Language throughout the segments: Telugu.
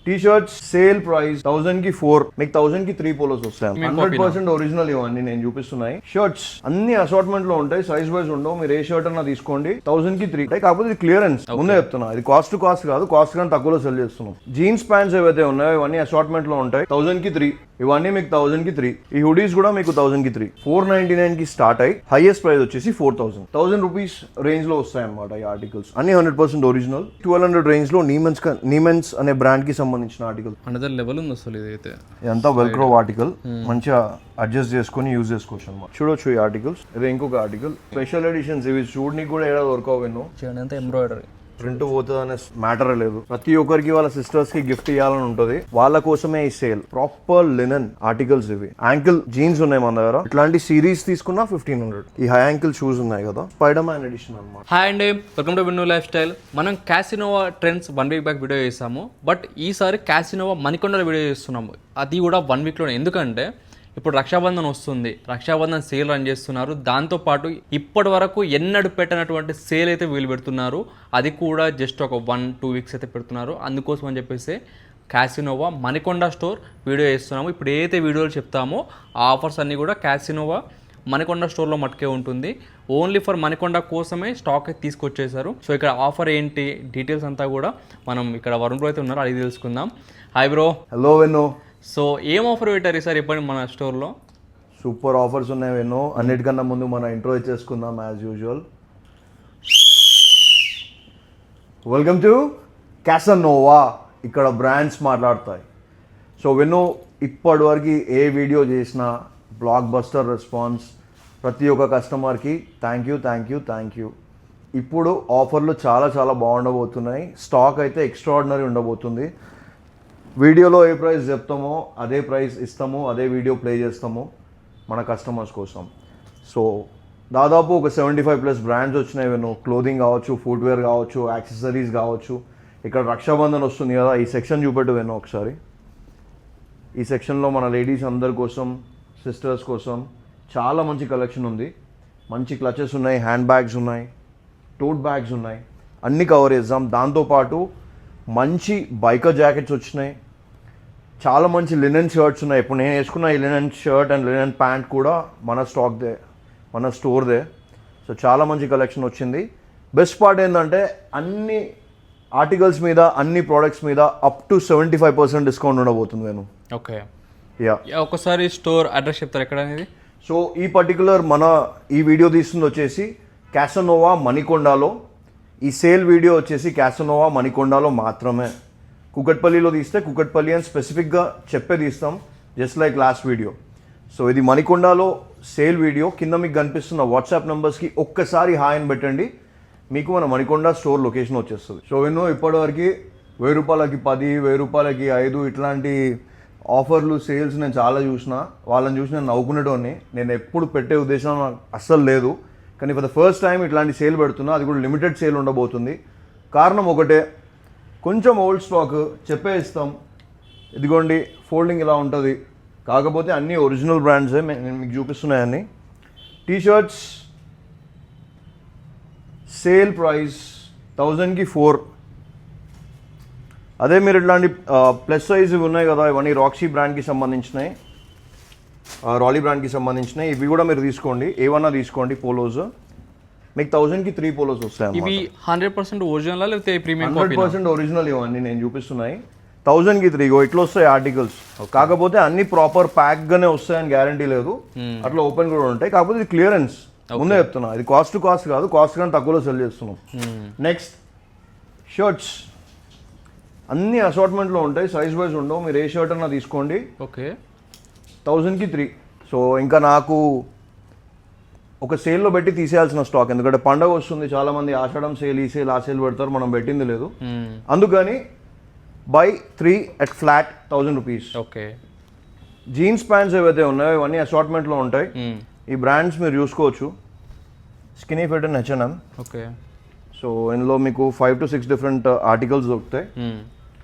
టీ షర్ట్స్ సేల్ ప్రైస్ 1000 కి 4, మీకు 1000 కి 3 పోలోస్ వస్తాయి. 100% ఒరిజినల్ ఇవన్నీ నేను చూపిస్తున్నాయి. షర్ట్స్ అన్ని అసార్ట్మెంట్ లో ఉంటాయి, సైజ్ వైజ్ ఉండవు. మీరు ఏ షర్ట్ అన్నా తీసుకోండి, 1000 కి 3. కాకపోతే ఇది క్లియరెన్స్, ముందే చెప్తున్నా. ఇది కాస్ట్ టు కాస్ట్ కాదు, కాస్ట్ కానీ తక్కువలో సెల్ చేస్తున్నాం. జీన్స్ ప్యాంట్స్ ఏవైతే ఉన్నాయో ఇవన్నీ అసార్ట్మెంట్ లో ఉంటాయి, 1000 కి 3. ఇవన్నీ మీకు 1000 కి 3. ఈ హుడీస్ కూడా మీకు 1000 కి 3. 499 కి స్టార్ట్ అయ్యి హైయెస్ట్ ప్రైస్ వచ్చేసి 4000 రూపీస్ రేంజ్ లో వస్తాయి అన్నమాట ఈ ఆర్టికల్స్. అన్ని 100% ఒరిజినల్. 1200 రేంజ్ లో నీమెన్స్ అనే బ్రాండ్ కి సంబంధించిన ఆర్టికల్. అనదర్ లెవెల్ ఉంది అసలు ఇదైతే. ఇదంతా వెల్క్రో ఆర్టికల్, మంచిగా అడ్జస్ట్ చేసుకుని యూజ్ చేసుకోవచ్చు అన్నమాట. చూడొచ్చు ఈ ఆర్టికల్స్. ఇది ఇంకొక ఆర్టికల్, స్పెషల్ ఎడిషన్స్. ఇవి చూడడానికి కూడా ఏడా దొరకవు ఎన్నో. చూడండి ఎంబ్రాయిడరీ, ప్రింట్ పోతుంది అనే మ్యాటర్ లేదు. ప్రతి ఒక్కరికి వాళ్ళ సిస్టర్స్ కి గిఫ్ట్ ఇవ్వాలని ఉంటుంది, వాళ్ళ కోసమే ఈ సేల్. ప్రాపర్ లినన్ ఆర్టికల్స్ ఇవి. యాంకిల్ జీన్స్ ఉన్నాయి మన దగ్గర, ఇట్లాంటి సిరీస్ తీసుకున్నా 1500. ఈ హై యాంకిల్ షూస్ ఉన్నాయి కదా, స్పైడర్ మ్యాన్ ఎడిషన్ అన్నమాట. హాయ్ అండి, welcome to Vinnu life style. మనం Casanova trends 1 week back video చేసాము, బట్ ఈసారి క్యాసినోవా మణికొండలో వీడియో చేస్తున్నాము. అది కూడా 1 వీక్లోనే. ఎందుకంటే ఇప్పుడు రక్షాబంధన్ వస్తుంది, రక్షాబంధన్ సేల్ రన్ చేస్తున్నారు. దాంతోపాటు ఇప్పటి వరకు ఎన్నడూ పెట్టినటువంటి సేల్ అయితే వీళ్ళు పెడుతున్నారు. అది కూడా జస్ట్ ఒక 1-2 వీక్స్ అయితే పెడుతున్నారు. అందుకోసం అని చెప్పేసి క్యాసినోవా మణికొండ స్టోర్ వీడియో చేస్తున్నాము. ఇప్పుడు ఏదైతే వీడియోలు చెప్తామో ఆ ఆఫర్స్ అన్నీ కూడా క్యాసినోవా మణికొండ స్టోర్లో మట్టుకే ఉంటుంది. ఓన్లీ ఫర్ మణికొండ కోసమే స్టాక్ అయితే తీసుకొచ్చేసారు. సో ఇక్కడ ఆఫర్ ఏంటి, డీటెయిల్స్ అంతా కూడా మనం ఇక్కడ వరుణ్ బ్రో అయితే ఉన్నారు, అది తెలుసుకుందాం. Hi bro. హలో వెన్నో. సో ఏం ఆఫర్ పెట్టారు ఈసారి చెప్పండి మన స్టోర్లో? సూపర్ ఆఫర్స్ ఉన్నాయి వెన్నో. అన్నిటికన్నా ముందు మన ఇంట్రో ఇచ్చేసుకుందాం as usual. Welcome to Casanova. ఇక్కడ బ్రాండ్స్ మాట్లాడతాయి. సో వెన్నో, ఇప్పటివరకు ఏ వీడియో చేసినా బ్లాక్ బస్టర్ రెస్పాన్స్. ప్రతి ఒక్క కస్టమర్కి థ్యాంక్ యూ. ఇప్పుడు ఆఫర్లు చాలా చాలా బాగుండబోతున్నాయి. స్టాక్ అయితే ఎక్స్ట్రాడినరీ ఉండబోతుంది. వీడియోలో ఏ ప్రైస్ చెప్తామో అదే ప్రైస్ ఇస్తాము, అదే వీడియో ప్లే చేస్తాము మన కస్టమర్స్ కోసం. సో దాదాపు ఒక 75+ బ్రాండ్స్ వచ్చినాయి వెను. క్లోదింగ్ కావచ్చు, ఫుట్వేర్ కావచ్చు, యాక్సెసరీస్ కావచ్చు. ఇక్కడ రక్షాబంధన్ వస్తుంది కదా, ఈ సెక్షన్ చూపెట్టు వెను ఒకసారి. ఈ సెక్షన్లో మన లేడీస్ అందరి కోసం, సిస్టర్స్ కోసం చాలా మంచి కలెక్షన్ ఉంది. మంచి క్లచెస్ ఉన్నాయి, హ్యాండ్ బ్యాగ్స్ ఉన్నాయి, టోట్ బ్యాగ్స్ ఉన్నాయి, అన్నీ కవర్ చేద్దాం. దాంతోపాటు మంచి బైకర్ జాకెట్స్ వచ్చినాయి, చాలా మంచి లినెన్ షర్ట్స్ ఉన్నాయి. ఇప్పుడు నేను వేసుకున్న ఈ linen shirt and linen pant కూడా మన స్టాక్దే, మన స్టోర్దే. సో చాలా మంచి కలెక్షన్ వచ్చింది. బెస్ట్ పార్ట్ ఏంటంటే అన్ని ఆర్టికల్స్ మీద, అన్ని ప్రోడక్ట్స్ మీద అప్ టు 75% డిస్కౌంట్ ఉండబోతుంది నేను. Okay, yeah. ఒకసారి స్టోర్ అడ్రస్ చెప్తారు ఎక్కడ అనేది? సో ఈ పర్టికులర్ మన ఈ వీడియో తీస్తుంది వచ్చేసి క్యాసనోవా మణికొండలో. ఈ సేల్ వీడియో వచ్చేసి క్యాసనోవా మణికొండలో మాత్రమే. కుకట్పల్లిలో తీస్తే కుకట్పల్లి అని స్పెసిఫిక్గా చెప్పే తీస్తాం, just like last video. So ఇది మణికొండలో సేల్ వీడియో. కింద మీకు కనిపిస్తున్న వాట్సాప్ నెంబర్స్కి ఒక్కసారి హాయ్ అని పెట్టండి, మీకు మన మణికొండ స్టోర్ లొకేషన్ వచ్చేస్తుంది. సో ఎన్నో ఇప్పటివరకు 1000 రూపాయలకి 10, 1000 రూపాయలకి 5 ఇట్లాంటి ఆఫర్లు, సేల్స్ నేను చాలా చూసిన. వాళ్ళని చూసి నేను నవ్వుకునేటోని. నేను ఎప్పుడు పెట్టే ఉద్దేశం నాకు అస్సలు లేదు, కానీ ఫర్ ద ఫస్ట్ టైం ఇట్లాంటి సేల్ పెడుతున్నా. అది కూడా లిమిటెడ్ సేల్ ఉండబోతుంది. కారణం ఒకటే, కొంచెం ఓల్డ్ స్టాక్ చెప్పే ఇస్తాం. ఇదిగోండి ఫోల్డింగ్ ఇలా ఉంటుంది, కాకపోతే అన్నీ ఒరిజినల్ బ్రాండ్సే నేను మీకు చూపిస్తున్నాయని. టీ షర్ట్స్ సేల్ ప్రైస్ 1000 కి 4. అదే మీరు ఇట్లాంటి ప్లస్ సైజ్ ఇవి ఉన్నాయి కదా, ఇవన్నీ రాక్సీ బ్రాండ్కి సంబంధించినవి, రాలీ బ్రాండ్కి సంబంధించినవి. ఇవి కూడా మీరు తీసుకోండి, ఏమన్నా తీసుకోండి. పోలోస్ మీకు 1000 కి 3 పోలోస్ వస్తాయి. ఇవి 100% ఒరిజినల్ లేకపోతే ప్రీమియం? 100% ఒరిజినల్ ఇవన్నీ నేను చూపిస్తున్నాయి. 1000 కి 3 ఇట్లా వస్తాయి ఆర్టికల్స్. కాకపోతే అన్ని ప్రాపర్ ప్యాక్ గానే వస్తాయని గ్యారంటీ లేదు, అట్లా ఓపెన్ కూడా ఉంటాయి. కాకపోతే ఇది క్లియరెన్స్, ముందే చెప్తున్నా. ఇది కాస్ట్ టు కాస్ట్ కాదు, కాస్ట్ కానీ తక్కువలో సెల్ చేస్తున్నాం. నెక్స్ట్ షర్ట్స్ అన్ని అసార్ట్మెంట్లో ఉంటాయి, సైజ్ వైజ్ ఉండవు. మీరు ఏ షర్ట్ అన్నా తీసుకోండి. ఓకే, 1000 కి 3. సో ఇంకా నాకు ఒక సేల్లో పెట్టి తీసేయాల్సిన స్టాక్, ఎందుకంటే పండగ వస్తుంది. చాలామంది ఆషాఢం సేల్, ఈ సేల్, ఆ సేల్ పెడతారు, మనం పెట్టింది లేదు. అందుకని by 3 at flat 1000 rupees. Okay. Jeans pants ఏవైతే ఉన్నాయో ఇవన్నీ అసార్ట్మెంట్లో ఉంటాయి. ఈ బ్రాండ్స్ మీరు చూసుకోవచ్చు, skinny fit and H&M. Okay. So ఇందులో మీకు 5 to 6 డిఫరెంట్ ఆర్టికల్స్ దొరుకుతాయి.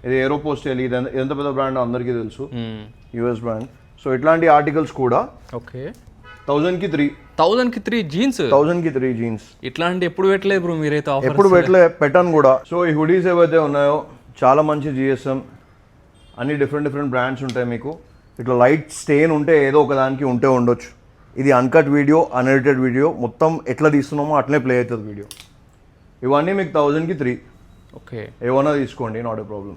ఇది ఏరోపోస్టల్, ఇది ఎంత పెద్ద బ్రాండ్ అందరికీ తెలుసు, యూఎస్ బ్రాండ్. సో ఇట్లాంటి ఆర్టికల్స్ కూడా ఓకే 1000 కి 3. 1000 కి 3 జీన్స్? 1000 కి 3 జీన్స్. ఇట్లాంటి ఎప్పుడు పెట్టలేదు బ్రో మీరైతే ఆఫర్? ఎప్పుడు పెట్టాను కూడా. సో ఈ హుడీస్ ఏవైతే ఉన్నాయో చాలా మంచి GSM, అన్ని డిఫరెంట్ బ్రాండ్స్ ఉంటాయి మీకు. ఇట్లా లైట్ స్టెయిన్ ఉంటే ఏదో ఒక దానికి ఉంటే ఉండొచ్చు. ఇది అన్కట్ వీడియో, అన్ఎడిటెడ్ వీడియో, మొత్తం ఎట్లా తీస్తున్నామో అట్లనే ప్లే అవుతుంది వీడియో. ఇవన్నీ మీకు 1000కి 3. ఓకే, ఏమన్నా తీసుకోండి, not a problem.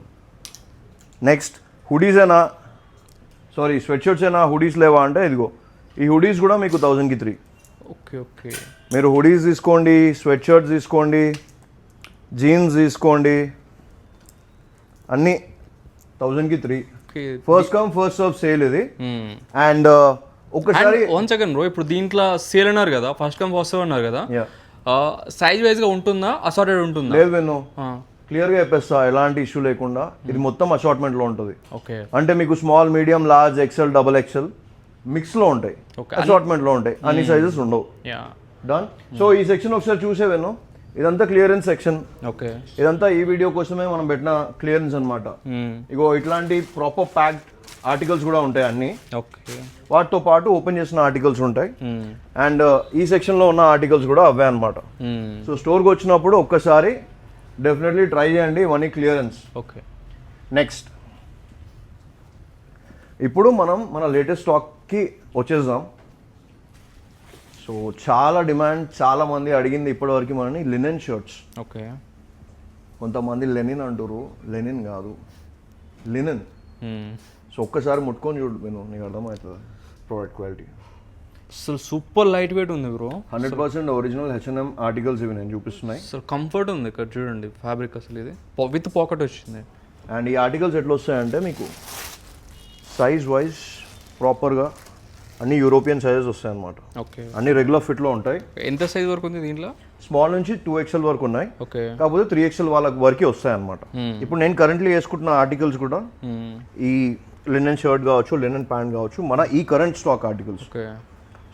Next hoodies అయినా, సారీ స్వెట్ షర్ట్స్ అయినా, హుడీస్ లేవా అంటే ఇదిగో ఈ హుడీస్ కూడా మీకు 1000కి 3. ఓకే ఓకే, మీరు హుడీస్ తీసుకోండి, స్వెట్ షర్ట్స్ తీసుకోండి, జీన్స్ తీసుకోండి, అన్నీ 1000కి 3. Okay. First come first serve sale ఇది. అండ్ ఒక్కసారి వన్ సెకండ్ బ్రో, ఇప్పుడు దీంట్లో సేల్ అన్నారు కదా, ఫస్ట్ కమ్ ఫస్ట్ అన్నారు కదా, సైజ్ వైజ్ గా ఉంటుందా, అసార్టెడ్ ఉంటుందా? లేదు విను, క్లియర్గా చెప్పేస్తా, ఎలాంటి ఇష్యూ లేకుండా. ఇది మొత్తం అసార్ట్మెంట్లో ఉంటుంది. ఓకే, అంటే మీకు small, medium, large, XL, double XL మిక్స్లో ఉంటాయి, అసార్ట్మెంట్లో ఉంటాయి, అన్ని సైజెస్ ఉండవు. డన్. సో ఈ సెక్షన్ ఒకసారి చూసేవేను, ఇదంతా క్లియరెన్స్ సెక్షన్. ఓకే, ఇదంతా ఈ వీడియో కోసమే మనం పెట్టిన క్లియరెన్స్ అనమాట. ఇగో ఇట్లాంటి ప్రాపర్ ప్యాక్డ్ ఆర్టికల్స్ కూడా ఉంటాయి అన్ని. ఓకే, వాటితో పాటు ఓపెన్ చేసిన ఆర్టికల్స్ ఉంటాయి. అండ్ ఈ సెక్షన్లో ఉన్న ఆర్టికల్స్ కూడా అవే అనమాట. సో స్టోర్కి వచ్చినప్పుడు ఒక్కసారి డెఫినెట్లీ ట్రై చేయండి, ఇవన్నీ క్లియరెన్స్. ఓకే. నెక్స్ట్ ఇప్పుడు మనం మన లేటెస్ట్ స్టాక్కి వచ్చేద్దాం. సో చాలా డిమాండ్, చాలా మంది అడిగింది ఇప్పటివరకు మనని లినెన్ షర్ట్స్. ఓకే, కొంతమంది లెనిన్ అంటారు, లెనిన్ కాదు లినెన్. సో ఒక్కసారి ముట్టుకొని చూడు, నేను నీకు అర్థమవుతుంది ప్రోడక్ట్ క్వాలిటీ. అసలు సూపర్ లైట్ వెయిట్ ఉంది బ్రో, 100% ఒరిజినల్ H&M ఆర్టికల్స్ ఇవి నేను చూపిస్తున్నాయి. అసలు కంఫర్ట్ ఉంది ఇక్కడ చూడండి, ఫ్యాబ్రిక్ అసలు ఇది విత్ పాకెట్ వచ్చింది. అండ్ ఈ ఆర్టికల్స్ ఎట్లా వస్తాయంటే మీకు సైజ్ వైజ్ ప్రాపర్గా అన్ని యూరోపియన్ సైజెస్ వస్తాయి అన్నమాట. ఓకే, అన్ని రెగ్యులర్ ఫిట్లో ఉంటాయి. ఎంత సైజ్ వరకు ఉంది దీంట్లో? స్మాల్ నుంచి 2XL వరకు ఉన్నాయి. ఓకే, కాకపోతే 3XL వాళ్ళకి వరకు వస్తాయి అన్నమాట. ఇప్పుడు నేను కరెంట్లీ వేసుకుంటున్న ఆర్టికల్స్ కూడా ఈ లినెన్ షర్ట్ కావచ్చు, లినెన్ ప్యాంట్ కావచ్చు, మన ఈ current stock articles. Okay.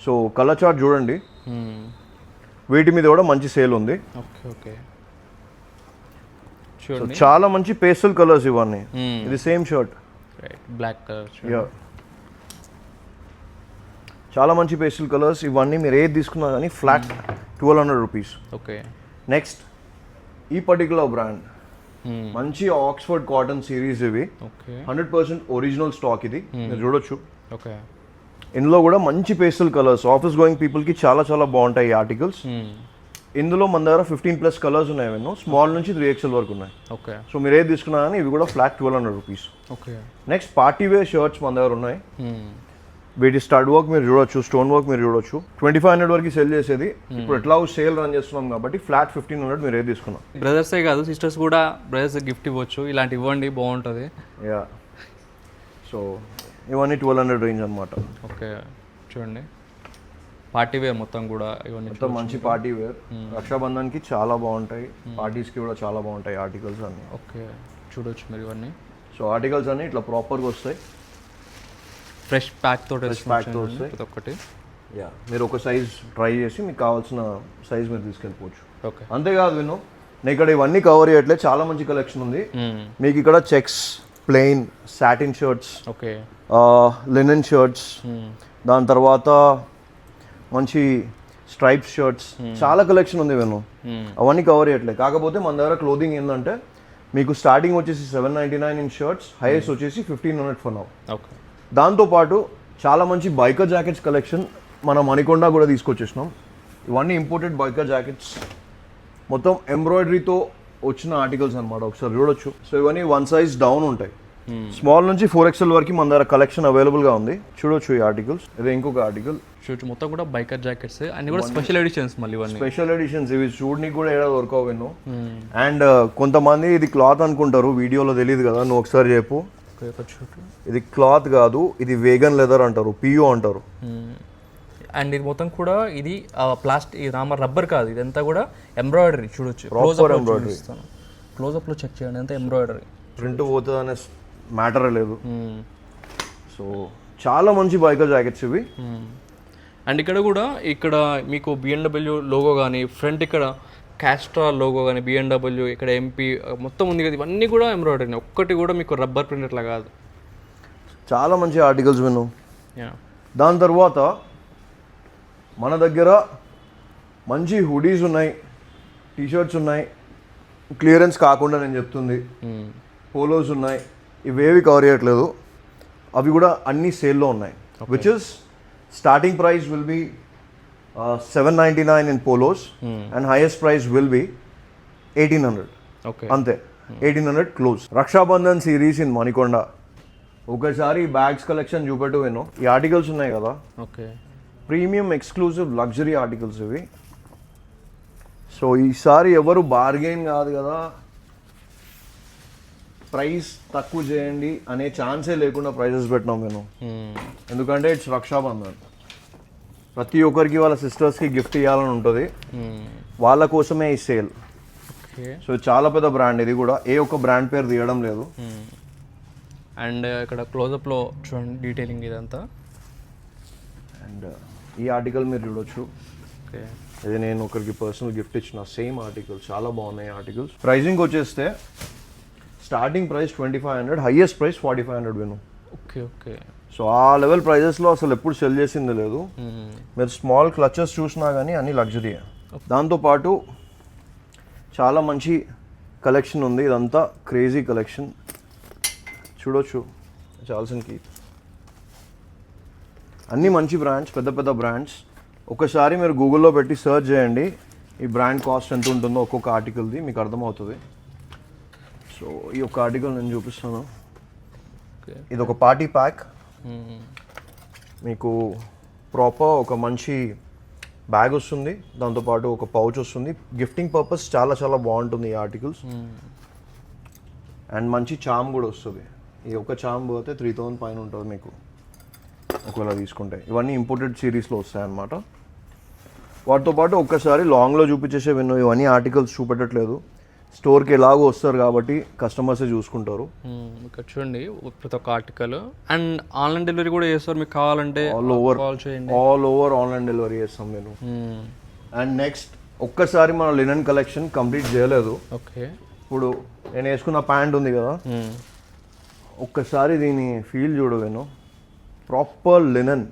So colour chart చూడండి, వీటి మీద కూడా మంచి సేల్ ఉంది. ఓకే ఓకే, సో చూడండి చాలా మంచి పేస్టల్ కలర్స్ ఇవన్నీ. ఇది సేమ్ షర్ట్, బ్లాక్ కలర్. చాలా మంచి పేస్టల్ కలర్స్ ఇవన్నీ. మీరు ఏది తీసుకున్నా కానీ ఫ్లాట్ 1200 రూపీస్. ఓకే. నెక్స్ట్ ఈ పర్టికులర్ బ్రాండ్ మంచి ఆక్స్ఫర్డ్ కాటన్ సిరీస్ ఇవి. ఓకే, 100% ఒరిజినల్ స్టాక్ ఇది, మీరు చూడొచ్చు. ఓకే, ఇందులో కూడా మంచి పేస్టల్ కలర్స్, ఆఫీస్ గోయింగ్ పీపుల్కి చాలా చాలా బాగుంటాయి ఈ ఆర్టికల్స్. ఇందులో మన దగ్గర 15+ కలర్స్ ఉన్నాయి, ఎన్నో స్మాల్ నుంచి 3XL వరకు ఉన్నాయి. ఓకే. సో మీరు ఏది తీసుకున్నా కానీ ఇవి కూడా flat 1200 rupees. Okay. Next party wear shirts మన దగ్గర ఉన్నాయి. వీటి స్టడ్ వర్క్ మీరు చూడొచ్చు, స్టోన్ వర్క్ మీరు చూడొచ్చు. 2500 వరకు సెల్ చేసేది, ఇప్పుడు ఎట్లా సేల్ రన్ చేస్తున్నాం కాబట్టి ఫ్లాట్ 1500 మీరు ఏది తీసుకున్నాం. బ్రదర్సే కాదు, సిస్టర్స్ కూడా బ్రదర్స్ గిఫ్ట్ ఇవ్వచ్చు, ఇలాంటి ఇవ్వండి, బాగుంటుంది. యా, సో ఇవన్నీ 1200 రేంజ్ అనమాట. ఓకే, చూడండి పార్టీ వేర్ మొత్తం కూడా ఇవన్నీ మొత్తం మంచి పార్టీ వేర్. రక్షాబంధన్కి చాలా బాగుంటాయి, పార్టీస్కి కూడా చాలా బాగుంటాయి ఆర్టికల్స్ అన్నీ. ఓకే, చూడొచ్చు మీరు ఇవన్నీ. సో ఆర్టికల్స్ అన్నీ ఇట్లా ప్రాపర్గా వస్తాయి, ఫ్రెష్ ప్యాక్ తోటి వస్తాయి ప్రతి ఒక్కటి. యా, మీరు ఒక సైజ్ ట్రై చేసి మీకు కావాల్సిన సైజ్ మీరు తీసుకెళ్ళిపోవచ్చు. ఓకే. అంతేకాదు నేను ఇక్కడ ఇవన్నీ కవర్ చేయట్లేదు, చాలా మంచి కలెక్షన్ ఉంది మీకు ఇక్కడ. Checks, plain, satin shirts, okay, linen shirts, దాని తర్వాత మంచి స్ట్రైప్స్ షర్ట్స్, చాలా కలెక్షన్ ఉంది నేను. అవన్నీ కవర్ చేయట్లేదు. కాకపోతే మన దగ్గర క్లోదింగ్ ఏంటంటే మీకు స్టార్టింగ్ వచ్చేసి 799 ఇన్ షర్ట్స్, హైయెస్ట్ వచ్చేసి 1500 ఫర్ నౌ. ఓకే. దాంతోపాటు చాలా మంచి బైకర్ జాకెట్స్ కలెక్షన్ మనం మణికొండ కూడా తీసుకొచ్చేసినాం. ఇవన్నీ ఇంపోర్టెడ్ బైకర్ జాకెట్స్, మొత్తం ఎంబ్రాయిడరీతో వచ్చిన ఆర్టికల్స్ అనమాట. ఒకసారి చూడొచ్చు. సో ఇవన్నీ 1 సైజ్ డౌన్ ఉంటాయి, స్మాల్ నుంచి 4XL వరకు మన దగ్గర కలెక్షన్ అవైలబుల్గా ఉంది. చూడొచ్చు ఈ ఆర్టికల్స్. ఇది ఇంకొక ఆర్టికల్ చూడొచ్చు, మొత్తం కూడా బైకర్ జాకెట్స్ అన్ని కూడా స్పెషల్ ఎడిషన్స్. మళ్ళీ ఇవన్నీ స్పెషల్ ఎడిషన్స్, ఇవి చూడనికి కూడా ఏడా దొరకవు ఎన్నో. అండ్ కొంతమంది ఇది క్లాత్ అనుకుంటారు, వీడియోలో తెలియదు కదా, నువ్వు ఒకసారి చెప్పు. ఇది క్లాత్ కాదు, ఇది వేగన్ లెదర్ అంటారు, పియో అంటారు. అండ్ ఇది మొత్తం కూడా ఇది ప్లాస్టిక్ రబ్బర్ కాదు, ఇదంతా కూడా ఎంబ్రాయిడరీ. చూడొచ్చు, క్లోజ్అప్ లో చెక్ చేయండి, అంతా ఎంబ్రాయిడరీ. ప్రింట్ పోతుంది అనే మ్యాటర్ లేదు. సో చాలా మంచి బైకర్ జాకెట్స్ ఇవి. అండ్ ఇక్కడ కూడా ఇక్కడ మీకు BMW లోగో కానీ, ఫ్రంట్ ఇక్కడ క్యాస్ట్రా లోగో కానీ, BMW ఇక్కడ MP మొత్తం ఉంది కదా, ఇవన్నీ కూడా ఎంబ్రాయిడరీ. ఒక్కటి కూడా మీకు రబ్బర్ ప్రింట్ అట్లా కాదు. చాలా మంచి ఆర్టికల్స్ విను. దాని తర్వాత మన దగ్గర మంచి హుడీస్ ఉన్నాయి, టీషర్ట్స్ ఉన్నాయి, క్లియరెన్స్ కాకుండా నేను చెప్తుంది. పోలోస్ ఉన్నాయి, ఇవేవి కవర్ చేయట్లేదు, అవి కూడా అన్ని సేల్లో ఉన్నాయి. Which is starting price will be $799 in polos and highest price will be 1800. Okay, అంతే, 1800 close. Rakshabandhan series in Manikonda. ఒకసారి బ్యాగ్స్ కలెక్షన్ చూపెట్టు విను. ఈ ఆర్టికల్స్ ఉన్నాయి కదా, okay, premium exclusive luxury articles ఇవి. సో ఈసారి ఎవరు బార్గెన్ కాదు కదా, ప్రైస్ తక్కువ చేయండి అనే ఛాన్సే లేకుండా ప్రైజెస్ పెట్టినాం నేను. ఎందుకంటే ఇట్స్ రక్షాబంధన్, ప్రతి ఒక్కరికి వాళ్ళ సిస్టర్స్కి గిఫ్ట్ ఇవ్వాలని ఉంటుంది, వాళ్ళ కోసమే ఈ సేల్. ఓకే, సో చాలా పెద్ద బ్రాండ్, ఇది కూడా ఏ ఒక్క బ్రాండ్ పేరు తీయడం లేదు. అండ్ ఇక్కడ క్లోజప్లో చూడండి డీటెయిలింగ్ ఇదంతా. అండ్ ఈ ఆర్టికల్ మీరు చూడొచ్చు, ఓకే, ఇది నేను ఒకరికి పర్సనల్ గిఫ్ట్ ఇచ్చిన సేమ్ ఆర్టికల్, చాలా బాగున్నాయి ఆర్టికల్స్. ప్రైజింగ్ వచ్చేస్తే స్టార్టింగ్ ప్రైస్ 2500, హైయెస్ట్ ప్రైస్ 4500 విను. Okay, okay. సో ఆ లెవెల్ ప్రైజెస్లో అసలు ఎప్పుడు సెల్ చేసింది లేదు. మీరు స్మాల్ క్లచెస్ చూసినా కానీ అన్ని లగ్జరీయే. దాంతోపాటు చాలా మంచి కలెక్షన్ ఉంది, ఇదంతా క్రేజీ కలెక్షన్ చూడొచ్చు. చాల్సిన్కి అన్నీ మంచి బ్రాండ్స్, పెద్ద పెద్ద బ్రాండ్స్. ఒకసారి మీరు గూగుల్లో పెట్టి సెర్చ్ చేయండి ఈ బ్రాండ్ కాస్ట్ ఎంత ఉంటుందో ఒక్కొక్క ఆర్టికల్ది, మీకు అర్థమవుతుంది. సో ఈ ఒక్క ఆర్టికల్ నేను చూపిస్తాను. ఇది ఒక పార్టీ ప్యాక్, మీకు ప్రాపర్ ఒక మంచి బ్యాగ్ వస్తుంది, దాంతోపాటు ఒక పౌచ్ వస్తుంది. గిఫ్టింగ్ పర్పస్ చాలా చాలా బాగుంటుంది ఈ ఆర్టికల్స్. అండ్ మంచి చామ్ కూడా వస్తుంది. ఈ ఒక చామ్ పోతే 3000 పైన ఉంటుంది మీకు ఒకవేళ తీసుకుంటే. ఇవన్నీ ఇంపోర్టెడ్ సిరీస్లో వస్తాయి అన్నమాట. వాటితో పాటు ఒక్కసారి లాంగ్లో చూపించేసే విన్ను, ఇవన్నీ ఆర్టికల్స్ చూపెట్టట్లేదు, స్టోర్కి ఎలాగో వస్తారు కాబట్టి కస్టమర్సే చూసుకుంటారు. ఇక్కడ చూడండి ప్రతి ఒక్క ఆర్టికల్. అండ్ ఆన్లైన్ డెలివరీ కూడా చేస్తారు, మీకు కావాలంటే ఆల్ ఓవర్ ఆన్లైన్ డెలివరీ చేస్తాం నేను. అండ్ నెక్స్ట్ ఒక్కసారి మన లినన్ కలెక్షన్ కంప్లీట్ చేయలేదు. ఓకే, ఇప్పుడు నేను వేసుకున్న ప్యాంట్ ఉంది కదా, ఒక్కసారి దీని ఫీల్ చూడవేను. ప్రాపర్ లినన్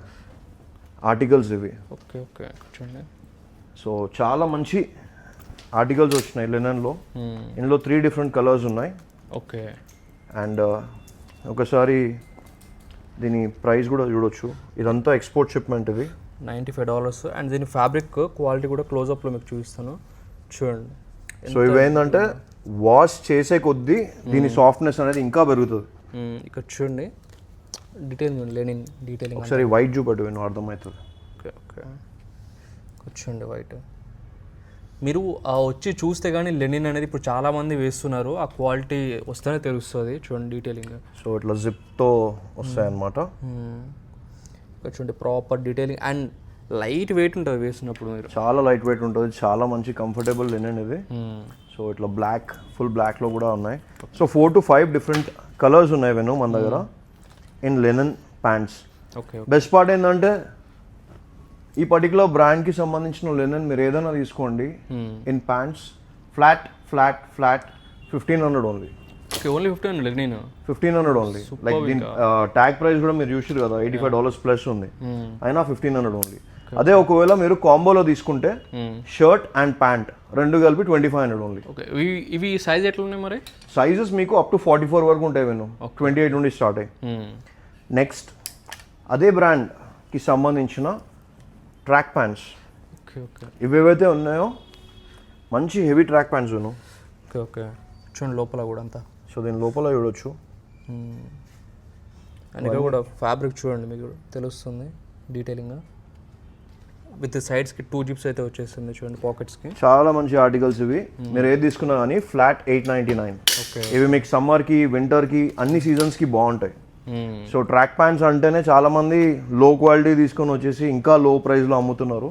ఆర్టికల్స్ ఇవి. ఓకే, ఓకే, చూడండి. సో చాలా మంచి ఆర్టికల్స్ వచ్చినాయి లినన్లో. ఇందులో 3 డిఫరెంట్ కలర్స్ ఉన్నాయి. ఓకే, అండ్ ఒకసారి దీని ప్రైస్ కూడా చూడొచ్చు. ఇదంతా ఎక్స్పోర్ట్ షిప్మెంట్ ఇది, $95. అండ్ దీని ఫ్యాబ్రిక్ క్వాలిటీ కూడా క్లోజప్లో మీకు చూపిస్తాను చూడండి. సో ఇవేంటంటే వాష్ చేసే కొద్దీ దీని సాఫ్ట్నెస్ అనేది ఇంకా పెరుగుతుంది. ఇక్కడ చూడండి డీటెయిల్ లెనిన్ డీటెయిలింగ్. ఒకసారి వైట్ చూపెట్టు విను, అర్థమవుతుంది. ఓకే, ఓకే, చూడండి వైట్. మీరు వచ్చి చూస్తే కానీ లెనిన్ అనేది ఇప్పుడు చాలామంది వేస్తున్నారు, ఆ క్వాలిటీ వస్తేనే తెలుస్తుంది. చూడండి డీటెయిలింగ్. సో ఇట్లా జిప్తో వస్తాయి అన్నమాట. ఇక్కడ చూడండి proper detailing and light weight ఉంటుంది వేసినప్పుడు. మీరు చాలా లైట్ వెయిట్ ఉంటుంది, చాలా మంచి కంఫర్టబుల్ లినెన్ ఇది. సో ఇట్లా బ్లాక్, ఫుల్ బ్లాక్లో కూడా ఉన్నాయి. సో 4 to 5 డిఫరెంట్ కలర్స్ ఉన్నాయి వెను మన దగ్గర in linen pants. Okay, best part ఏంటంటే ఈ పర్టికులర్ బ్రాండ్కి సంబంధించిన లినెన్ మీరు ఏదైనా తీసుకోండి in pants flat 1500 only. Okay, only 1500 linen 1500 only. Like దీని ట్యాగ్ ప్రైస్ కూడా మీరు చూసారు కదా, $85 ప్లస్ ఉంది, అయినా 1500 ఓన్లీ. అదే ఒకవేళ మీరు కాంబోలో తీసుకుంటే షర్ట్ అండ్ ప్యాంట్ రెండు కలిపి 2500 ఓన్లీ. ఓకే, ఇవి సైజ్ ఎట్లా ఉన్నాయి మరి? సైజెస్ మీకు అప్ టు 44 వరకు ఉంటాయి విను, 28 నుండి స్టార్ట్ అయ్యి. నెక్స్ట్ అదే బ్రాండ్కి సంబంధించిన ట్రాక్ ప్యాంట్స్. ఓకే, ఓకే, ఇవేవైతే ఉన్నాయో మంచి హెవీ ట్రాక్ ప్యాంట్స్ విను. ఓకే, ఓకే, చూడండి లోపల కూడా అంతా. సో దీని లోపల చూడొచ్చు. అండ్ ఇక్కడ కూడా ఫ్యాబ్రిక్ చూడండి మీకు తెలుస్తుంది డీటెయిలింగ్. విత్ సైడ్స్కి 2 జిప్స్ అయితే వచ్చేస్తుంది చూడండి, పాకెట్స్కి. చాలా మంచి ఆర్టికల్స్ ఇవి, మీరు ఏది తీసుకున్నా కానీ ఫ్లాట్ 899. ఓకే, ఇవి మీకు సమ్మర్కి, వింటర్కి, అన్ని సీజన్స్కి బాగుంటాయి. సో ట్రాక్ ప్యాంట్స్ అంటేనే చాలా మంది లో క్వాలిటీ తీసుకొని వచ్చేసి ఇంకా లో ప్రైస్లో అమ్ముతున్నారు,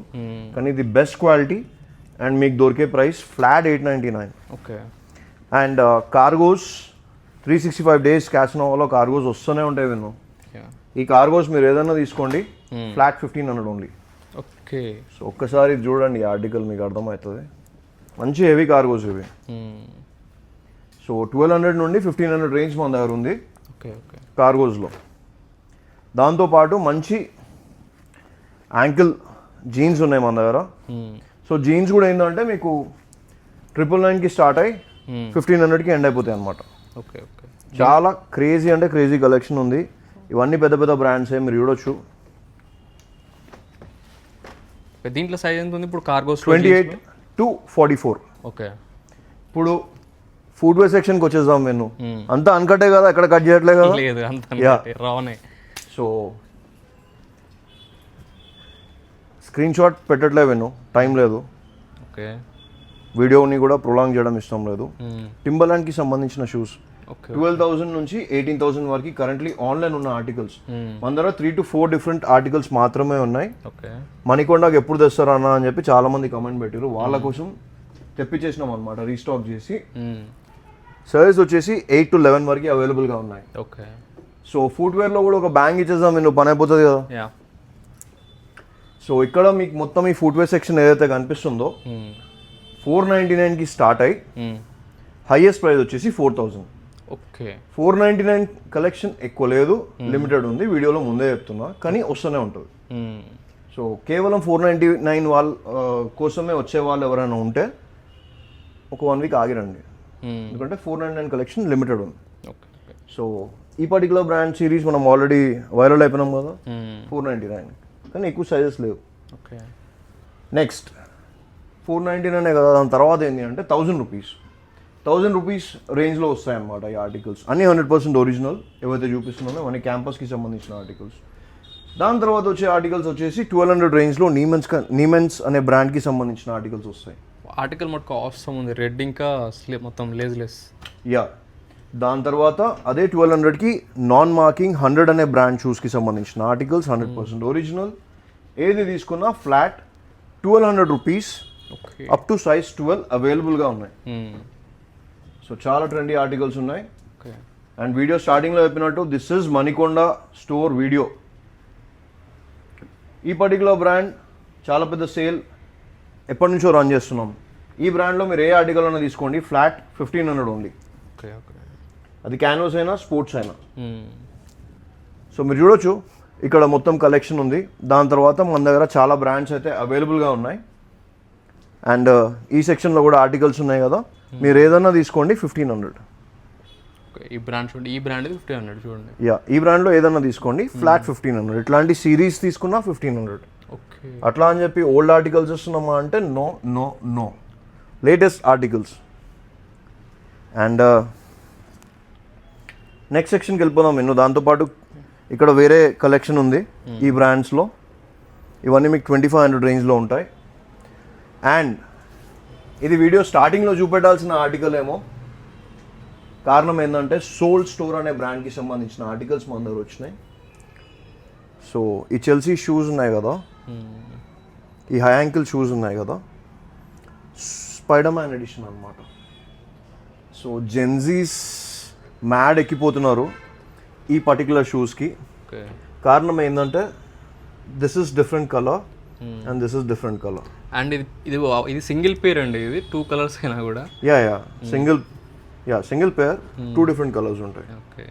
కానీ ఇది బెస్ట్ క్వాలిటీ అండ్ మీకు దొరికే price flat 899. Okay, and cargos 365 days క్యాసినోవాలో కార్గోస్ వస్తూనే ఉంటాయి విను. ఈ కార్గోస్ మీరు ఏదైనా తీసుకోండి ఫ్లాట్ 1500 ఓన్లీ. ఓకే, సో ఒక్కసారి ఇది చూడండి, ఈ ఆర్టికల్ మీకు అర్థమవుతుంది. మంచి హెవీ కార్గోస్ ఇవి. సో 1200 నుండి 1500 రేంజ్ మన దగ్గర ఉంది. ఓకే, ఓకే, కార్గోస్లో. దాంతోపాటు మంచి యాంకిల్ జీన్స్ ఉన్నాయి మన దగ్గర. సో జీన్స్ కూడా ఏంటంటే మీకు 999కి స్టార్ట్ అయ్యి 1500కి ఎండ్ అయిపోతాయి అనమాట. ఓకే, ఓకే, చాలా క్రేజీ అంటే క్రేజీ కలెక్షన్ ఉంది. ఇవన్నీ పెద్ద పెద్ద బ్రాండ్సే, మీరు చూడొచ్చు. దీంట్లో సైజ్ ఎంత ఉంది ఇప్పుడు? Cargos 28 to 44. ఓకే. ఇప్పుడు ఫుట్వేర్ సెక్షన్కి వచ్చేద్దాం. నేను అంతా అన్కటే కదా, ఎక్కడ కట్ చేయట్లే కదా. లేదు అంత రావనే. సో స్క్రీన్ షాట్ పెట్టట్లే విను, టైం లేదు. ఓకే. వీడియోని కూడా ప్రొలాంగ్ చేయడం ఇష్టం లేదు. టింబర్లాండ్కి సంబంధించిన షూస్ ఓకే. 12,000 నుంచి 18,000 వరకు కరెంట్లీ ఆన్లైన్ ఉన్న ఆర్టికల్స్. మన దగ్గర 3 to 4 డిఫరెంట్ ఆర్టికల్స్ మాత్రమే ఉన్నాయి. ఓకే. మణికొండకి ఎప్పుడు తెస్తారా అన్న అని చెప్పి చాలా మంది కమెంట్ పెట్టారు. వాళ్ళ కోసం తెప్పించేసినాం అనమాట, రీస్టాక్ చేసి. సైజ్ వచ్చేసి 8 to 11 వరకు అవైలబుల్గా ఉన్నాయి. ఓకే. సో ఫుట్వేర్లో కూడా ఒక బ్యాంగ్ ఇచ్చేద్దాం, నువ్వు పని అయిపోతుంది కదా. యా. సో ఇక్కడ మీకు మొత్తం ఈ ఫుట్వేర్ సెక్షన్ ఏదైతే కనిపిస్తుందో 499కి స్టార్ట్ అయ్యి హైయెస్ట్ ప్రైస్ వచ్చేసి 4,000. ఓకే. 499 కలెక్షన్ ఎక్కువ లేదు, లిమిటెడ్ ఉంది. వీడియోలో ముందే చెప్తున్నా, కానీ వస్తూనే ఉంటుంది. సో కేవలం 499 వాళ్ళ కోసమే వచ్చే వాళ్ళు ఎవరైనా ఉంటే ఒక 1 వీక్ ఆగిరండి, ఎందుకంటే 499 కలెక్షన్ లిమిటెడ్ ఉంది. సో ఈ పర్టికులర్ బ్రాండ్ సిరీస్ మనం ఆల్రెడీ వైరల్ అయిపోయినాం కదా, 499, కానీ ఎక్కువ సైజెస్ లేవు. ఓకే. నెక్స్ట్ 499 కదా, దాని తర్వాత ఏంటి అంటే 1,000 రూపీస్. 1,000 రూపీస్ రేంజ్లో వస్తాయన్నమాట ఈ ఆర్టికల్స్. అన్నీ 100% ఒరిజినల్ ఏవైతే చూపిస్తున్నానో అవన్నీ క్యాంపస్కి సంబంధించిన ఆర్టికల్స్. దాని తర్వాత వచ్చే ఆర్టికల్స్ వచ్చేసి 1,200 రేంజ్లో నీమెన్స్ అనే బ్రాండ్కి సంబంధించిన ఆర్టికల్స్ వస్తాయి. ఆర్టికల్ మటుకు అవసరం ఉంది, రెడ్ ఇంకా మొత్తం లేజ్లెస్. యా. దాని తర్వాత అదే 1,200కి నాన్ మార్కింగ్ 100 అనే బ్రాండ్ షూస్కి సంబంధించిన ఆర్టికల్స్ 100% ఒరిజినల్. ఏది తీసుకున్నా flat 1,200 rupees up to size 12 అవైలబుల్గా ఉన్నాయి. సో చాలా ట్రెండీ ఆర్టికల్స్ ఉన్నాయి. అండ్ వీడియో స్టార్టింగ్లో చెప్పినట్టు this is Manikonda store video. ఈ పర్టికులర్ బ్రాండ్ చాలా పెద్ద సేల్ ఎప్పటి నుంచో రన్ చేస్తున్నాం. ఈ బ్రాండ్లో మీరు ఏ ఆర్టికల్ అయినా తీసుకోండి, ఫ్లాట్ 1,500 ఓన్లీ. అది క్యాన్వాస్ అయినా స్పోర్ట్స్ అయినా. సో మీరు చూడొచ్చు ఇక్కడ మొత్తం కలెక్షన్ ఉంది. దాని తర్వాత మన దగ్గర చాలా బ్రాండ్స్ అయితే అవైలబుల్గా ఉన్నాయి. అండ్ ఈ సెక్షన్లో కూడా ఆర్టికల్స్ ఉన్నాయి కదా, మీరు ఏదన్నా తీసుకోండి 1,500. ఈ బ్రాండ్ చూడండి, ఈ బ్రాండ్ 1,500 చూడండి. యా, ఈ బ్రాండ్లో ఏదన్నా తీసుకోండి ఫ్లాట్ 1,500. ఇట్లాంటి సిరీస్ తీసుకున్నా 1,500. ఓకే. అట్లా అని చెప్పి ఓల్డ్ ఆర్టికల్స్ వస్తున్నామా అంటే no no no, latest articles. And next సెక్షన్కి వెళ్ళిపోదాం ఎన్నో. దాంతోపాటు ఇక్కడ వేరే కలెక్షన్ ఉంది ఈ బ్రాండ్స్లో. ఇవన్నీ మీకు 2,500 రేంజ్లో ఉంటాయి. అండ్ ఇది వీడియో స్టార్టింగ్లో చూపెట్టాల్సిన ఆర్టికల్ ఏమో, కారణం ఏంటంటే సోల్ స్టోర్ అనే బ్రాండ్కి సంబంధించిన ఆర్టికల్స్ మన దగ్గర వచ్చినాయి. సో ఈ చెల్సీ షూస్ ఉన్నాయి కదా, ఈ హై యాంకిల్ షూస్ ఉన్నాయి కదా, స్పైడర్ మ్యాన్ ఎడిషన్ అనమాట. సో జెన్జీస్ మ్యాడ్ ఎక్కిపోతున్నారు ఈ పర్టికులర్ షూస్కి. కారణం ఏంటంటే this is different colour and this is different colour. And ఇది సింగిల్ పేర్ అండి, ఇది 2 కలర్స్ అయినా కూడా. యా సింగిల్ పేర్ 2 డిఫరెంట్ కలర్స్ ఉంటాయి. ఓకే.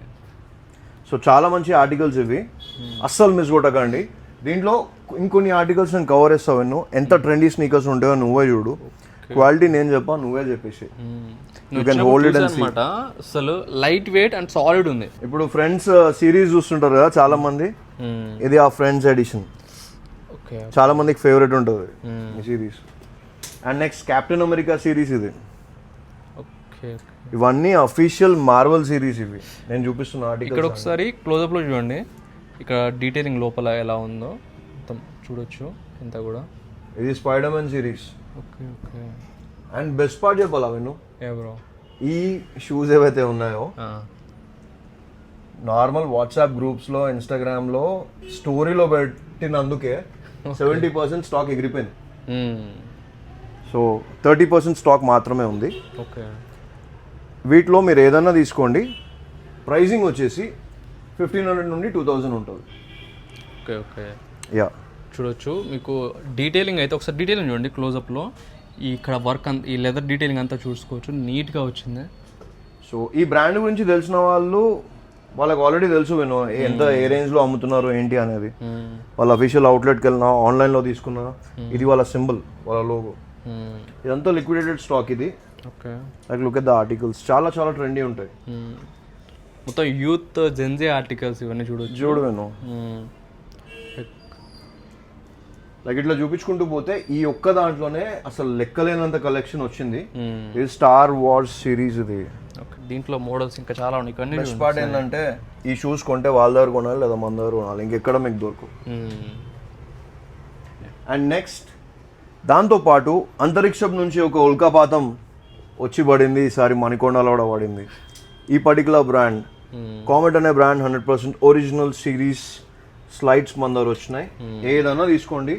సో చాలా మంచి ఆర్టికల్స్ ఇవి, అస్సలు మిస్ కొట్టకండి. దీంట్లో ఇంకొన్ని ఆర్టికల్స్ నేను కవర్ చేస్తాను. ఎంత ట్రెండీ స్నీకర్స్ ఉంటాయో నువ్వే చూడు, క్వాలిటీ నేను చెప్పా, నువ్వే చెప్పేసి. You can hold it and see. అసలు లైట్ వెయిట్ అండ్ సాలిడ్ ఉంది. ఇప్పుడు ఫ్రెండ్స్ సిరీస్ చూస్తుంటారు కదా చాలా మంది, ఇది ఆ ఫ్రెండ్స్ ఎడిషన్. చాలా మందికి ఫేవరెట్ ఉంటుంది ఈ series. And next captain America series ఇది. ఇవన్నీ అఫీషియల్ మార్వెల్ సిరీస్ ఇవి. నేను చూపిస్తున్న ఆర్టికల్ ఇక్కడ ఒకసారి క్లోజప్లో చూడండి, ఇక్కడ డీటెయిలింగ్ లోపల ఎలా ఉందో మొత్తం చూడొచ్చు ఇంత కూడా. ఇది spider man series. Okay. And best part చెప్పాలా విను, బ్రో, ఈ షూస్ ఏవైతే ఉన్నాయో నార్మల్ వాట్సాప్ గ్రూప్స్లో ఇన్స్టాగ్రామ్లో స్టోరీలో పెట్టినందుకే 70% స్టాక్ ఎగిరిపోయింది. సో 30% స్టాక్ మాత్రమే ఉంది. ఓకే. వీటిలో మీరు ఏదన్నా తీసుకోండి, ప్రైజింగ్ వచ్చేసి 1,500 నుండి 2,000 ఉంటుంది. ఓకే. యా, చూడొచ్చు మీకు డీటెయిలింగ్ అయితే. ఒకసారి డీటెయిలింగ్ చూడండి క్లోజప్లో. ఇక్కడ వర్క్ అంతా, ఈ లెదర్ డీటెయిలింగ్ అంతా చూసుకోవచ్చు, నీట్గా వచ్చింది. సో ఈ బ్రాండ్ గురించి తెలిసిన వాళ్ళకి ఆల్రెడీ తెలుసు విను ఎంత ఏ రేంజ్లో అమ్ముతున్నారు ఏంటి అనేది. వాళ్ళ అఫీషియల్ అవుట్లెట్కి వెళ్ళినా, ఆన్లైన్లో తీసుకున్నా, ఇది వాళ్ళ సింబల్, వాళ్ళ లోగో. ఇదంతా లిక్విడేటెడ్ స్టాక్ ఇది. Okay. Like look at the articles, చాలా చాలా ట్రెండీ ఉంటాయి. మొత్తం యూత్ జెన్జీ ఆర్టికల్స్ ఇవన్నీ చూడొచ్చు. చూడు నేను లైక్ ఇట్లా చూపించుకుంటూ పోతే ఈ ఒక్క దాంట్లోనే అసలు లెక్కలేనంత కలెక్షన్ వచ్చింది. ఇది స్టార్ వార్స్ సిరీస్ ఇది. దీంట్లో మోడల్స్ ఇంకా చాలా ఉన్నాయి. ఇవన్నీ బెస్ట్ పార్ట్ ఏంటంటే ఈ షూస్ కొంటే వాళ్ళ దగ్గర కొనాలి లేదా మన దగ్గర కొనాలి, ఇంకెక్కడ మీకు దొరకవు. అండ్ నెక్స్ట్ దాంతోపాటు అంతరిక్షం నుంచి ఒక ఉల్కాపాతం వచ్చి పడింది. ఈసారి మణికొండలో కూడా పడింది. ఈ పర్టికులర్ బ్రాండ్ కామెట్ అనే బ్రాండ్ 100% ఒరిజినల్ సిరీస్ స్లైడ్స్ మన దగ్గర వచ్చినాయి. ఏదైనా తీసుకోండి,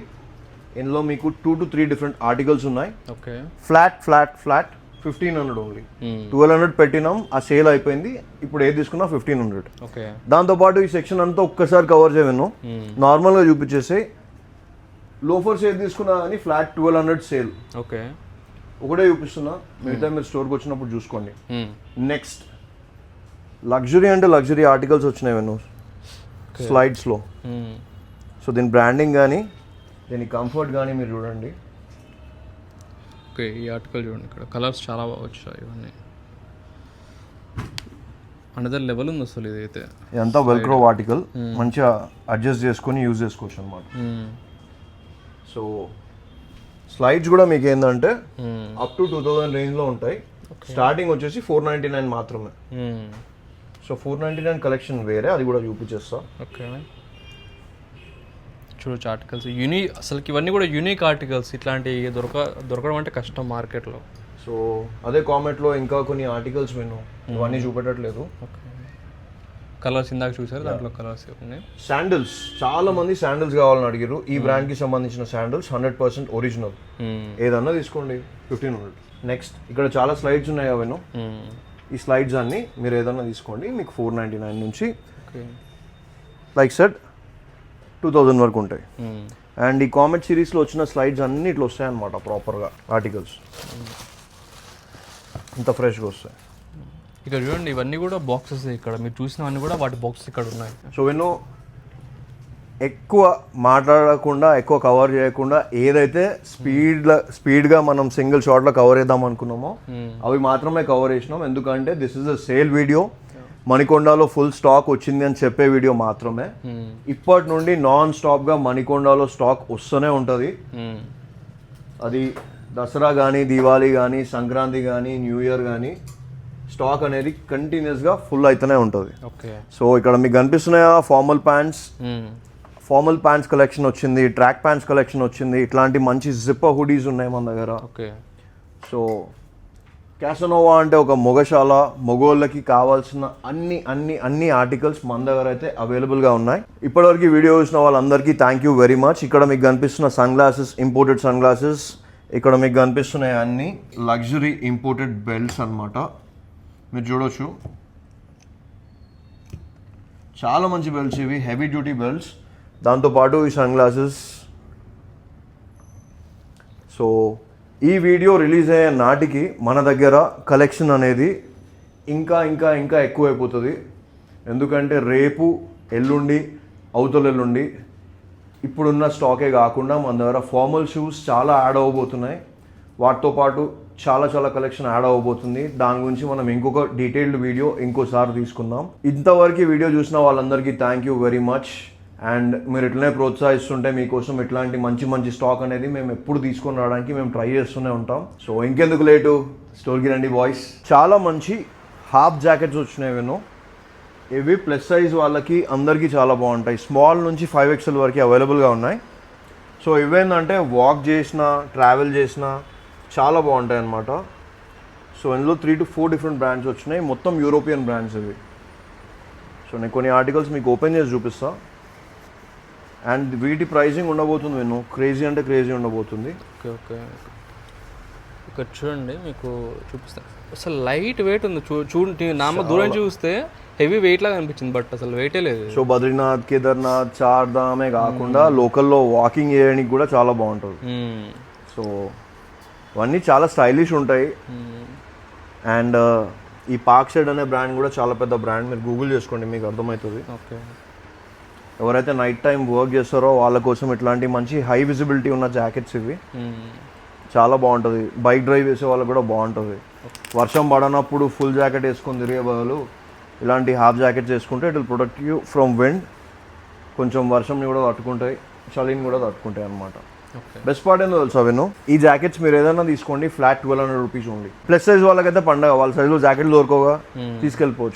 ఇందులో మీకు 2 to 3 డిఫరెంట్ ఆర్టికల్స్ ఉన్నాయి. Okay, flat 1500 only. 1200 పెట్టినాం, ఆ సేల్ అయిపోయింది. ఇప్పుడు ఏది తీసుకున్నా 1500. ఓకే, దాంతోపాటు ఈ సెక్షన్ అంతా ఒక్కసారి కవర్ చేయను, నార్మల్గా చూపించేసి లోఫర్స్ ఏది తీసుకున్నా కానీ ఫ్లాట్ 1200 సేల్. ఓకే, ఒకటే చూపిస్తున్నా, మిగతా మీరు స్టోర్కి వచ్చినప్పుడు చూసుకోండి. నెక్స్ట్ లగ్జరీ అంటే లగ్జరీ ఆర్టికల్స్ వచ్చినాయి వెన్ను స్లైడ్స్లో. సో దీని బ్రాండింగ్ కానీ దీని కంఫర్ట్ కానీ మీరు చూడండి. ఓకే, ఈ ఆర్టికల్ చూడండి, ఇక్కడ కలర్స్ చాలా బాగా వచ్చాయి. ఇవన్నీ అనదర్ లెవెల్ ఉంది అసలు. ఇదైతే ఇదంతా వెల్క్రో ఆర్టికల్, మంచిగా అడ్జస్ట్ చేసుకొని యూజ్ చేసుకోవచ్చు అనమాట. సో స్లైడ్స్ కూడా మీకు ఏంటంటే అప్ టు 2000 రేంజ్లో ఉంటాయి. స్టార్టింగ్ వచ్చేసి 499 మాత్రమే. సో 499 కలెక్షన్ వేరే, అది కూడా చూపించేస్తా. ఓకే, చూడొచ్చు ఆర్టికల్స్ అసలుకి ఇవన్నీ కూడా యూనిక్ ఆర్టికల్స్. ఇట్లాంటివి దొరకడం అంటే కష్టం మార్కెట్లో. సో అదే కామెంట్లో ఇంకా కొన్ని ఆర్టికల్స్ విను, ఇవన్నీ చూపెట్టట్లేదు. ఓకే, కలర్స్ ఇందాక చూసారు, దాంట్లో కలర్స్ ఉన్నాయి. శాండిల్స్, చాలా మంది శాండిల్స్ కావాలని అడిగారు. ఈ బ్రాండ్ కి సంబంధించిన శాండిల్స్ 100% ఒరిజినల్. ఏదన్నా తీసుకోండి 1500. నెక్స్ట్ ఇక్కడ చాలా స్లైడ్స్ ఉన్నాయి అవేను. ఈ స్లైడ్స్ అన్ని మీరు ఏదన్నా తీసుకోండి, మీకు 499 నుంచి లైక్ సెట్ 2000 వరకు ఉంటాయి. అండ్ ఈ కామెట్ సిరీస్లో వచ్చిన స్లైడ్స్ అన్ని ఇట్లా వస్తాయన్నమాట ప్రాపర్గా ఆర్టికల్స్, ఇంత ఫ్రెష్గా వస్తాయి. ఇక్కడ చూడండి, ఇవన్నీ కూడా బాక్సెస్. ఇక్కడ మీరు చూసినవన్నీ కూడా వాటి బాక్సెస్ ఇక్కడ ఉన్నాయి. సో వెన్నో ఎక్కువ మాట్లాడకుండా, ఎక్కువ కవర్ చేయకుండా ఏదైతే స్పీడ్గా మనం సింగిల్ షాట్లో కవర్ చేద్దాం అనుకున్నామో అవి మాత్రమే కవర్ చేసినాం. ఎందుకంటే this is a sale video. మణికొండలో ఫుల్ స్టాక్ వచ్చింది అని చెప్పే వీడియో మాత్రమే. ఇప్పటి నుండి నాన్ స్టాప్గా మణికొండలో స్టాక్ వస్తూనే ఉంటుంది. అది దసరా కానీ, దీవాళీ కానీ, సంక్రాంతి కానీ, న్యూ ఇయర్ కానీ స్టాక్ అనేది కంటిన్యూస్గా ఫుల్ అయితేనే ఉంటుంది. ఓకే, సో ఇక్కడ మీకు కనిపిస్తున్నాయా ఫార్మల్ ప్యాంట్స్ కలెక్షన్ వచ్చింది, ట్రాక్ ప్యాంట్స్ కలెక్షన్ వచ్చింది. ఇట్లాంటి మంచి జిప్పర్ హుడీస్ ఉన్నాయి మన దగ్గర. ఓకే, సో క్యాసనోవా అంటే ఒక మొగశాల, మొగోళ్ళకి కావాల్సిన అన్ని ఆర్టికల్స్ మన దగ్గర అయితే అవైలబుల్గా ఉన్నాయి. ఇప్పటివరకు వీడియో చూసిన వాళ్ళందరికీ థ్యాంక్ యూ వెరీ మచ్. ఇక్కడ మీకు కనిపిస్తున్న sun glasses, imported sun glasses. ఇక్కడ మీకు కనిపిస్తున్నాయి అన్ని లగ్జరీ ఇంపోర్టెడ్ బెల్ట్స్ అన్నమాట. మీరు చూడొచ్చు, చాలా మంచి బెల్ట్స్ ఇవి, హెవీ డ్యూటీ బెల్ట్స్. దాంతోపాటు ఈ సన్ గ్లాసెస్. సో ఈ వీడియో రిలీజ్ అయ్యే నాటికి మన దగ్గర కలెక్షన్ అనేది ఇంకా ఇంకా ఇంకా ఎక్కువైపోతుంది. ఎందుకంటే రేపు, ఎల్లుండి, అవతల ఎల్లుండి ఇప్పుడున్న స్టాకే కాకుండా మన దగ్గర ఫార్మల్ షూస్ చాలా యాడ్ అవ్వబోతున్నాయి. వాటితో పాటు చాలా కలెక్షన్ యాడ్ అవ్వబోతుంది. దాని గురించి మనం ఇంకొక డీటెయిల్డ్ వీడియో ఇంకోసారి తీసుకుందాం. ఇంతవరకు వీడియో చూసిన వాళ్ళందరికీ thank you very much. And మీరు ఇట్లనే ప్రోత్సహిస్తుంటే మీకోసం ఇట్లాంటి మంచి స్టాక్ అనేది మేము ఎప్పుడు తీసుకొని రావడానికి మేము ట్రై చేస్తూనే ఉంటాం. సో ఇంకెందుకు లేటు, స్టోర్కి రండి బాయ్స్. చాలా మంచి హాఫ్ జాకెట్స్ వచ్చినాయి విను. ఇవి ప్లస్ సైజ్ వాళ్ళకి అందరికీ చాలా బాగుంటాయి. స్మాల్ నుంచి 5XL వరకు అవైలబుల్గా ఉన్నాయి. సో ఇవేంటంటే వాక్ చేసినా, ట్రావెల్ చేసినా చాలా బాగుంటాయి అన్నమాట. సో ఇందులో 3 to 4 డిఫరెంట్ బ్రాండ్స్ వచ్చినాయి, మొత్తం యూరోపియన్ బ్రాండ్స్ ఇవి. సో నేను కొన్ని ఆర్టికల్స్ మీకు ఓపెన్ చేసి చూపిస్తా. అండ్ వీటి ప్రైసింగ్ ఉండబోతుంది విను, క్రేజీ అంటే క్రేజీ ఉండబోతుంది. ఓకే ఓకే, ఇక్కడ చూడండి, మీకు చూపిస్తాను. అసలు లైట్ వెయిట్ ఉంది. చూడండి, నామ దూరం చూస్తే హెవీ వెయిట్ లాగా అనిపించింది, బట్ అసలు వెయిటే లేదు. సో బద్రీనాథ్, కేదార్నాథ్, చార్ధామే కాకుండా లోకల్లో వాకింగ్ చేయడానికి కూడా చాలా బాగుంటుంది. సో ఇవన్నీ చాలా స్టైలిష్ ఉంటాయి. అండ్ ఈ పార్క్ షెడ్ అనే బ్రాండ్ కూడా చాలా పెద్ద బ్రాండ్. మీరు గూగుల్ చేసుకోండి, మీకు అర్థమవుతుంది. ఓకే, ఎవరైతే నైట్ టైం వర్క్ చేస్తారో వాళ్ళ కోసం ఇట్లాంటి మంచి హై విజిబిలిటీ ఉన్న జాకెట్స్ ఇవి. చాలా బాగుంటుంది. బైక్ డ్రైవ్ చేసే వాళ్ళకి కూడా బాగుంటుంది. వర్షం పడనప్పుడు ఫుల్ జాకెట్ వేసుకొని తిరిగే బదులు ఇలాంటి హాఫ్ జాకెట్స్ వేసుకుంటే it will protect you from wind, కొంచెం వర్షంని కూడా తట్టుకుంటాయి, చలిని కూడా తట్టుకుంటాయి అనమాట. బెస్ట్ పార్ట్ ఏందో తెలుసా విను, ఈ జాకెట్స్ మీరు ఏదైనా తీసుకోండి flat 1200 rupees only. Plus size వాళ్ళకైతే పండగ, వాళ్ళ సైజులో జాకెట్లు దొరకగా తీసుకెళ్ళిపోవచ్చు.